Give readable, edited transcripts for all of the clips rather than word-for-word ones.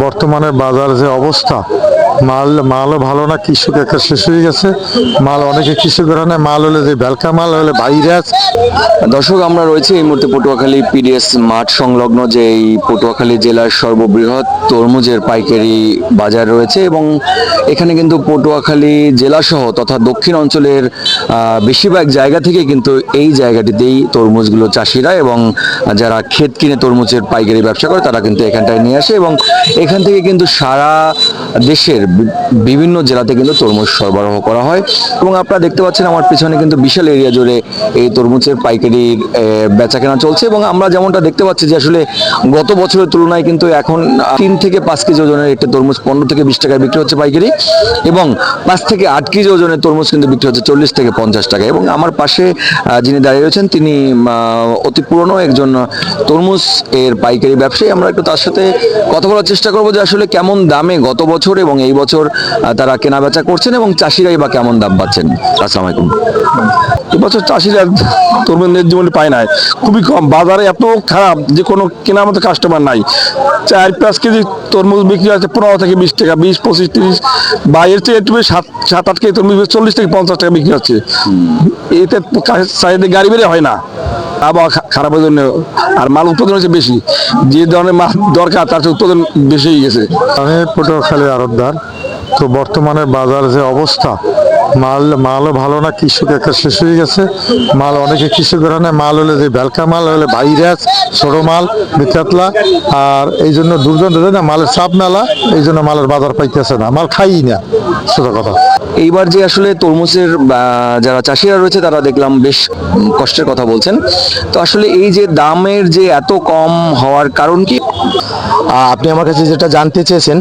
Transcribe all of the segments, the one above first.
বর্তমানে বাজার যে অবস্থা, মালও ভালো না, কৃষক একটা শেষ হয়ে গেছে। মাল অনেকে কৃষকের নেয়, মাল হলে যে ভ্যালকা মাল হলে ভাইরাস। দর্শক, আমরা রয়েছি এই মুহূর্তে পটুয়াখালী পিডিএস মাঠ সংলগ্ন যে এই পটুয়াখালী জেলার সর্ববৃহৎ তরমুজের পাইকারি বাজার রয়েছে এবং এখানে কিন্তু পটুয়াখালী জেলাসহ তথা দক্ষিণ অঞ্চলের বেশিরভাগ জায়গা থেকে কিন্তু এই জায়গাটিতেই তরমুজগুলো চাষিরা এবং যারা ক্ষেত কিনে তরমুজের পাইকারি ব্যবসা করে তারা কিন্তু এখানটায় নিয়ে আসে এবং এখান থেকে কিন্তু সারা দেশের বিভিন্ন জেলাতে কিন্তু তরমুজ সরবরাহ করা হয় এবং আপনারা দেখতে পাচ্ছেন আমার পিছনে কিন্তু বিশাল এরিয়া জুড়ে এই তরমুজের পাইকারি বেচাকেনা চলছে এবং আমরা যেমনটা দেখতে পাচ্ছি যে আসলে গত বছরের তুলনায় কিন্তু এখন 3 থেকে 5 কেজি ওজনের একটা তরমুজ 15 থেকে 20 টাকায় বিক্রি হচ্ছে পাইকারি এবং 5 থেকে 8 কেজি ওজনের তরমুজ কিন্তু বিক্রি হচ্ছে 40 থেকে 50 টাকা। এবং আমার পাশে যিনি দাঁড়িয়ে রয়েছেন তিনি অতি পুরনো একজন তরমুজ এর পাইকারি ব্যবসায়ী। আমরা একটু তার সাথে কথা বলার চেষ্টা করবো যে আসলে কেমন দামে গত বছর এবং এই বছর তারা কেনা বেচা করছেন এবং চাষিরাই বা কেমন দাম পাচ্ছেন। আসসালামু আলাইকুম। এবছর চাষিরা তরমুজ ন্যায্য মূল্যে পায় নাই, খুবই কম। বাজারে এত খারাপ যে কোনো কেনার মতো কাস্টমার নাই। 4-5 কেজি তরমুজ বিক্রি আছে 15 থেকে 20 টাকা, 20, 25, 30 বা এর চেয়ে একটু 7-8 কেজি তরমুজ 40 থেকে 50 টাকা বিক্রি হচ্ছে। এতে চাহিদা গাড়ি বেড়ে হয় না, আবহাওয়া খারাপের জন্য। আর মাল উৎপাদন হচ্ছে বেশি, যে ধরনের মাল দরকার তার চেয়ে উৎপাদন বেশি হয়ে গেছে। আমি পটুয়াখালী আড়তদার। তো বর্তমানে বাজার যে অবস্থা, মালও ভালো না, কৃষক একটা শেষ হয়ে গেছে। মাল অনেকে কৃষকের নেয়, মাল হলে যে ভ্যালকা মাল হলে ভাইরাস, ছোট মাল বিকাতলা। আর এই জন্য দুর্গন্ধ দেয় না, মালের চাপ মেলা, এই জন্য মালের বাজার পাইতেছে না, মাল খাই না, সোজা কথা। এইবার যে আসলে তরমুজের যারা চাষিরা রয়েছে তারা দেখলাম বেশ কষ্টের কথা বলছেন। তো আসলে এই যে দামের যে এত কম হওয়ার কারণ কি? আপনি আমার কাছে যেটা জানতে চেয়েছেন,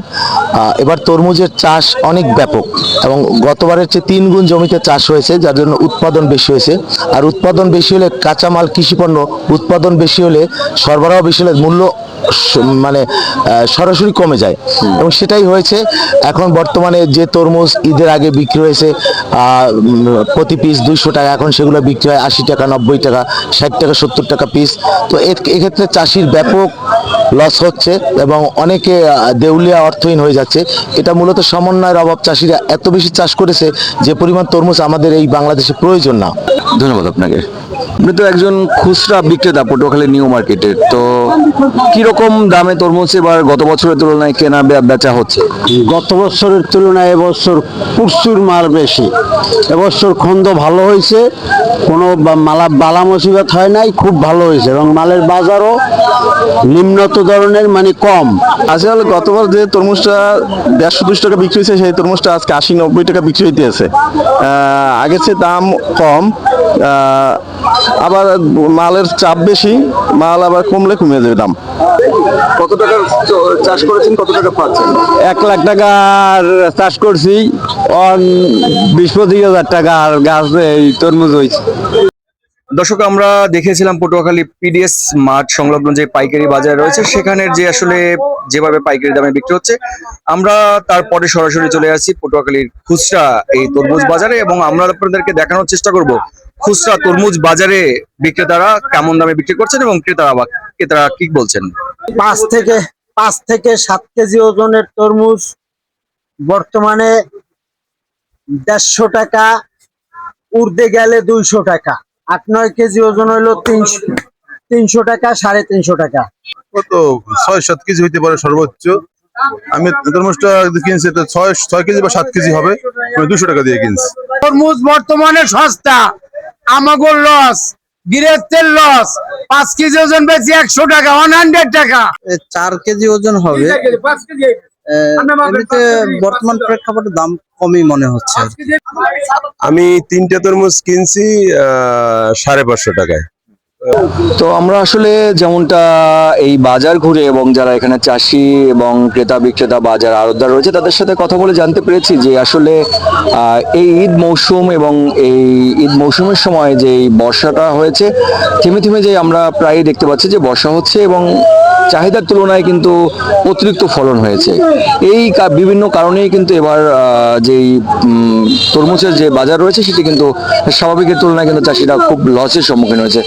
এবার তরমুজের চাষ অনেক ব্যাপক এবং গতবারের চেয়ে 3 গুণ জমিতে চাষ হয়েছে, যার জন্য উৎপাদন বেশি হয়েছে। আর উৎপাদন বেশি হলে কাঁচামাল কৃষিপণ্য উৎপাদন বেশি হলে সরবরাহ বেশি হলে মূল্য মানে সরাসরি কমে যায় এবং সেটাই হয়েছে। এখন বর্তমানে যে তরমুজ ঈদের আগে বিক্রি হয়েছে প্রতি পিস 200 টাকা, এখন সেগুলো বিক্রি হয় 80 টাকা, 90 টাকা, 60 টাকা, 70 টাকা পিস। তো এক্ষেত্রে চাষির ব্যাপক লস হচ্ছে এবং অনেকে দেউলিয়া অর্থহীন হয়ে যাচ্ছে। এটা মূলত সমন্বয়ের অভাব। চাষিরা এত বেশি চাষ করেছে যে পরিমাণ তরমুজ আমাদের এই বাংলাদেশে প্রয়োজন না। ধন্যবাদ আপনাকে। আপনি তো একজন খুচরা বিক্রেতা পটুয়াখালী নিউ মার্কেটের, তো কিরকম দামে তরমুজ এবার গত বছরের তুলনায় কেনা বেচা হচ্ছে? গত বছরের তুলনায় এবছর প্রচুর মাল বেশি। এবছর খন্দ ভালো হয়েছে, কোনো বালা মুসিবত হয় নাই, খুব ভালো হয়েছে এবং মালের বাজারও নিম্নত ধরনের, মানে কম। আসলে গতবার যে তরমুজটা 150-200 টাকা বিক্রি হয়েছে, সেই তরমুজটা আজকে 80-90 টাকা বিক্রি হইতেছে। আগের চেয়ে দাম কম, আবার মালের চাপ বেশি, মাল আবার কমলে কমে যাবে দাম। কত টাকা চাষ করেছেন, কত টাকা পাচ্ছেন? 1 লাখ টাকার চাষ করছি, 20-25 হাজার টাকার গাছ এই তরমুজ হয়েছে। দর্শক, আমরা দেখেছিলাম পটুয়াখালী পিডিএস মাঠ সংলগ্ন যে পাইকারি বাজার রয়েছে সেখানের যে আসলে যেভাবে পাইকারি দামে বিক্রি হচ্ছে, আমরা তারপরে সরাসরি চলে আসছি পটুয়াখালীর খুচরা এই তরমুজ বাজারে এবং আমরা আপনাদেরকে দেখানোর চেষ্টা করব খুচরা তরমুজ বাজারে বিক্রেতারা কেমন দামে বিক্রি করছেন এবং ক্রেতারা কি বলছেন। 5 থেকে 7 কেজি ওজনের তরমুজ বর্তমানে 150 টাকা, উর্ধে গেলে 200 টাকা। 8-9 কেজি ওজন হইলো 300 টাকা, 350 টাকা। কত 6-7 কেজি হইতে পারে সর্বোচ্চ। আমি তরমুজটা কিনছি তো 6 কেজি বা 7 কেজি হবে, 200 টাকা দিয়ে কিনছি। তরমুজ বর্তমানে সস্তা, আমাগো লস, গৃহস্থের লস। 5 কেজি ওজন বেশি 100 টাকা, 100 টাকা। 4 কেজি ওজন হবে। এমনিতে বর্তমান প্রেক্ষাপটে দাম কমই মনে হচ্ছে। আমি 3টে তরমুজ কিনছি 550 টাকায়। তো আমরা আসলে যেমনটা এই বাজার ঘুরে এবং যারা এখানে চাষি এবং ক্রেতা বিক্রেতা বাজার আড়তদার রয়েছে তাদের সাথে কথা বলে জানতে পেরেছি যে আসলে এই ঈদ মৌসুম এবং এই ঈদ মৌসুমের সময় যে এই বর্ষাটা হয়েছে, থেমে থেমে যে আমরা প্রায়ই দেখতে পাচ্ছি যে বর্ষা হচ্ছে এবং চাহিদার তুলনায় কিন্তু অতিরিক্ত ফলন হয়েছে। এই বিভিন্ন কারণেই কিন্তু এবার যেই তরমুজের যে বাজার রয়েছে সেটি কিন্তু স্বাভাবিকের তুলনায় কিন্তু চাষিরা খুব লসের সম্মুখীন হয়েছে।